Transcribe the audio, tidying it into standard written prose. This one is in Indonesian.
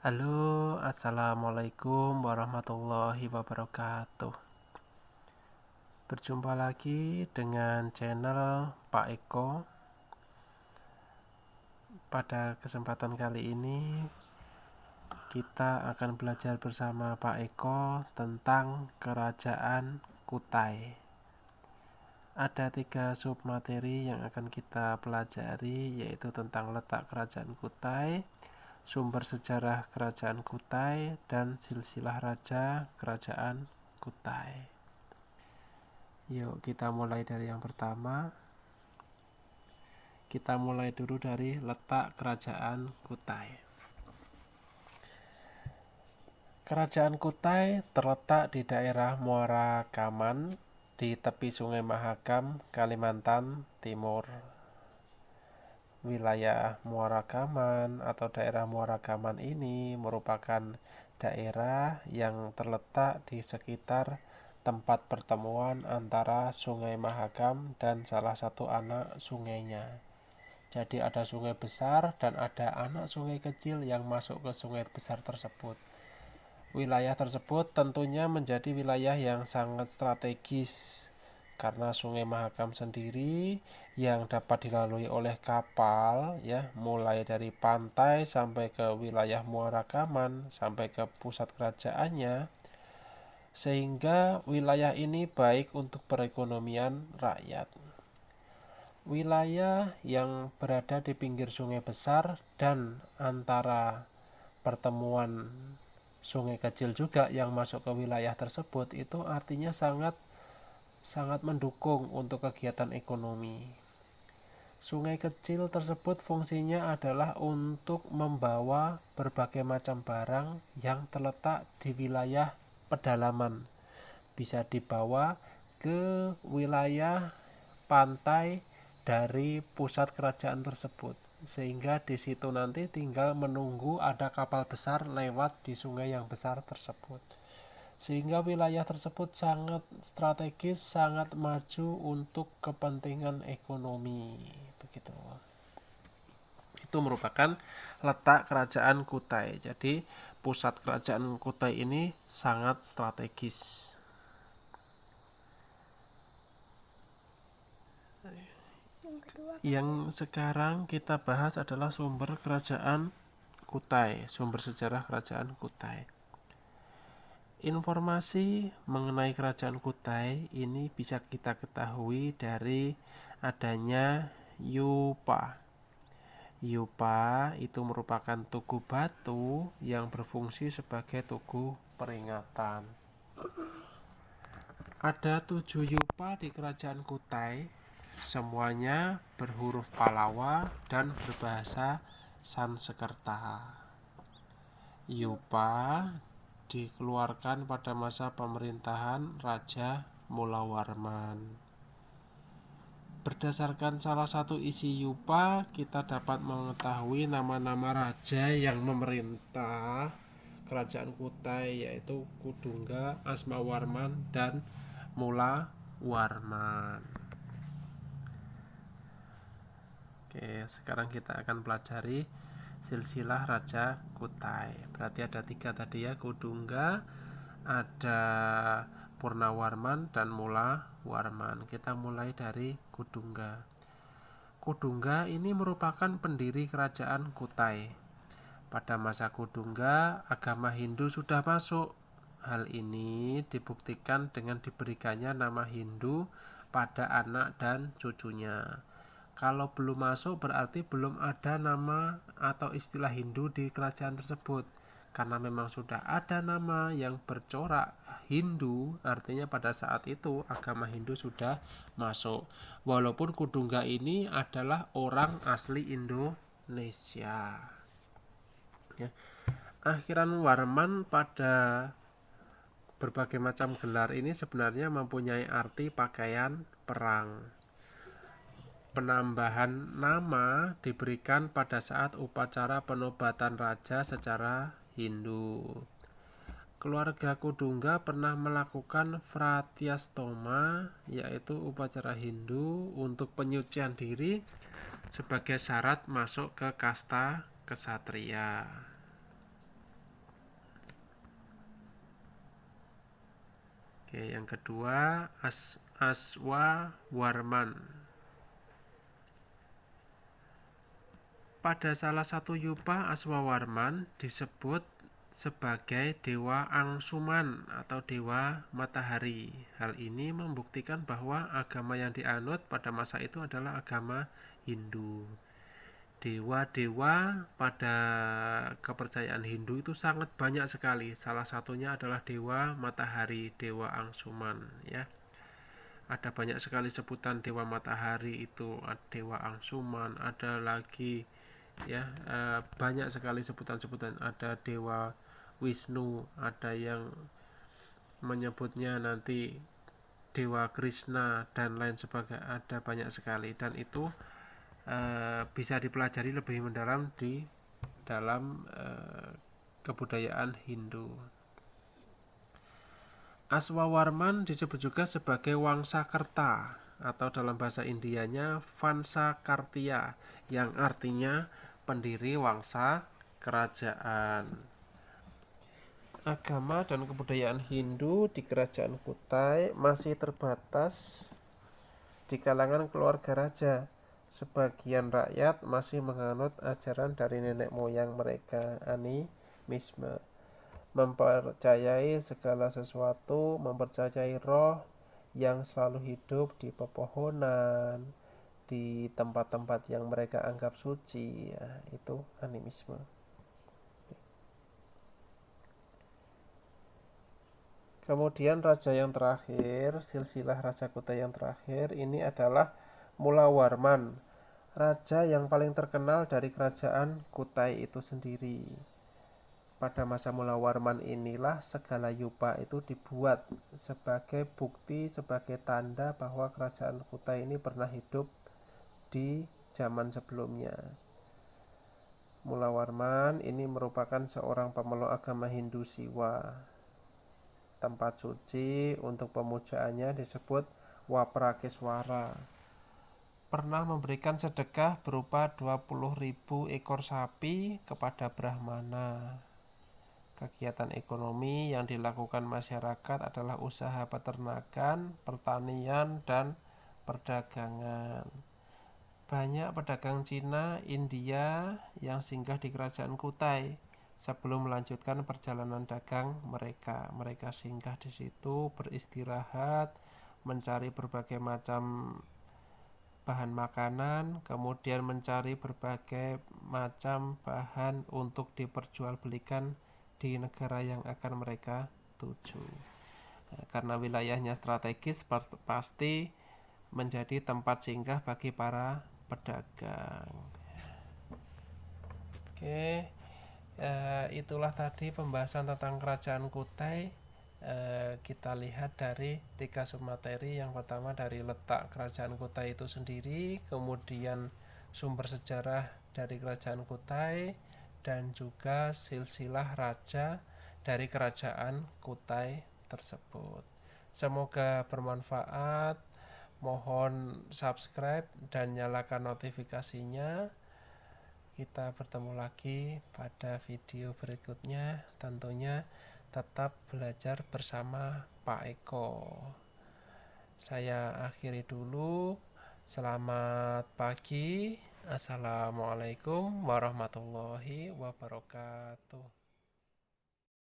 Halo, assalamualaikum warahmatullahi wabarakatuh. Berjumpa lagi dengan channel Pak Eko. Pada kesempatan kali ini kita akan belajar bersama Pak Eko tentang Kerajaan Kutai. Ada 3 submateri yang akan kita pelajari, yaitu tentang letak Kerajaan Kutai, sumber sejarah Kerajaan Kutai, dan silsilah raja Kerajaan Kutai. Yuk kita mulai dari yang pertama. Kita mulai dulu dari letak Kerajaan Kutai. Kerajaan Kutai terletak di daerah Muara Kaman, di tepi Sungai Mahakam, Kalimantan Timur. Wilayah Muara Kaman atau daerah Muara Kaman ini merupakan daerah yang terletak di sekitar tempat pertemuan antara Sungai Mahakam dan salah satu anak sungainya. Jadi ada sungai besar dan ada anak sungai kecil yang masuk ke sungai besar tersebut. Wilayah tersebut tentunya menjadi wilayah yang sangat strategis karena Sungai Mahakam sendiri yang dapat dilalui oleh kapal, ya, mulai dari pantai sampai ke wilayah Muara Kaman sampai ke pusat kerajaannya, sehingga wilayah ini baik untuk perekonomian rakyat. Wilayah yang berada di pinggir sungai besar dan antara pertemuan sungai kecil juga yang masuk ke wilayah tersebut itu artinya sangat mendukung untuk kegiatan ekonomi. Sungai kecil tersebut fungsinya adalah untuk membawa berbagai macam barang yang terletak di wilayah pedalaman. Bisa dibawa ke wilayah pantai dari pusat kerajaan tersebut, sehingga di situ nanti tinggal menunggu ada kapal besar lewat di sungai yang besar tersebut, sehingga wilayah tersebut sangat strategis, sangat maju untuk kepentingan ekonomi. Begitu. Itu merupakan letak Kerajaan Kutai. Jadi pusat Kerajaan Kutai ini sangat strategis. Yang sekarang kita bahas adalah sumber Kerajaan Kutai, sumber sejarah Kerajaan Kutai. Informasi mengenai Kerajaan Kutai ini bisa kita ketahui dari adanya yupa. Yupa itu merupakan tugu batu yang berfungsi sebagai tugu peringatan. Ada 7 yupa di Kerajaan Kutai. Semuanya berhuruf Palawa dan berbahasa Sanskerta. Yupa dikeluarkan pada masa pemerintahan Raja Mulawarman. Berdasarkan salah satu isi yupa, kita dapat mengetahui nama-nama raja yang memerintah Kerajaan Kutai, yaitu Kudungga, Asmawarman, dan Mulawarman. Oke, sekarang kita akan pelajari silsilah Raja Kutai. Berarti ada 3 tadi ya, Kudungga, ada Purnawarman, dan Mulawarman. Kita mulai dari Kudungga. Kudungga ini merupakan pendiri Kerajaan Kutai. Pada masa Kudungga, agama Hindu sudah masuk. Hal ini dibuktikan dengan diberikannya nama Hindu pada anak dan cucunya. Kalau belum masuk berarti belum ada nama atau istilah Hindu di kerajaan tersebut. Karena memang sudah ada nama yang bercorak Hindu, artinya pada saat itu agama Hindu sudah masuk. Walaupun Kudungga ini adalah orang asli Indonesia. Ya. Akhiran Warman pada berbagai macam gelar ini sebenarnya mempunyai arti pakaian perang. Penambahan nama diberikan pada saat upacara penobatan raja secara Hindu. Keluarga Kudungga pernah melakukan Fratyastoma, yaitu upacara Hindu untuk penyucian diri sebagai syarat masuk ke kasta kesatria. Oke, yang kedua Aswawarman. Pada salah satu yupa Aswawarman disebut sebagai dewa Angsuman atau dewa matahari. Hal ini membuktikan bahwa agama yang dianut pada masa itu adalah agama Hindu. Dewa-dewa pada kepercayaan Hindu itu sangat banyak sekali. Salah satunya adalah dewa matahari, dewa Angsuman, ya. Ada banyak sekali sebutan dewa matahari itu, dewa Angsuman, ada lagi ya, banyak sekali sebutan-sebutan. Ada dewa Wisnu, ada yang menyebutnya nanti dewa Krishna dan lain sebagainya. Ada banyak sekali, dan itu bisa dipelajari lebih mendalam di dalam kebudayaan Hindu. Aswawarman disebut juga sebagai Wangsakerta atau dalam bahasa Indianya Vansakartiya, yang artinya pendiri wangsa kerajaan. Agama dan kebudayaan Hindu di kerajaan Kutai masih terbatas di kalangan keluarga raja. Sebagian rakyat masih menganut ajaran dari nenek moyang mereka, animisme. Mempercayai segala sesuatu, mempercayai roh yang selalu hidup di pepohonan, di tempat-tempat yang mereka anggap suci, ya, itu animisme. Kemudian raja yang terakhir, silsilah raja Kutai yang terakhir ini adalah Mulawarman, raja yang paling terkenal dari kerajaan Kutai itu sendiri. Pada masa Mulawarman inilah segala yupa itu dibuat sebagai bukti, sebagai tanda bahwa kerajaan Kutai ini pernah hidup di zaman sebelumnya. Mulawarman ini merupakan seorang pemeluk agama Hindu Siwa. Tempat suci untuk pemujaannya disebut Waprakeswara. Pernah memberikan sedekah berupa 20.000 ekor sapi kepada Brahmana. Kegiatan ekonomi yang dilakukan masyarakat adalah usaha peternakan, pertanian, dan perdagangan. Banyak pedagang Cina, India yang singgah di kerajaan Kutai sebelum melanjutkan perjalanan dagang mereka. Mereka singgah di situ, beristirahat, mencari berbagai macam bahan makanan, kemudian mencari berbagai macam bahan untuk diperjualbelikan di negara yang akan mereka tuju. Karena wilayahnya strategis, pasti menjadi tempat singgah bagi para pedagang. Oke, itulah tadi pembahasan tentang kerajaan Kutai. Kita lihat dari 3 submateri. Yang pertama dari letak kerajaan Kutai itu sendiri, kemudian sumber sejarah dari kerajaan Kutai, dan juga silsilah raja dari kerajaan Kutai tersebut. Semoga bermanfaat. Mohon subscribe dan nyalakan notifikasinya. Kita bertemu lagi pada video berikutnya. Tentunya tetap belajar bersama Pak Eko. Saya akhiri dulu. Selamat pagi. Assalamualaikum warahmatullahi wabarakatuh.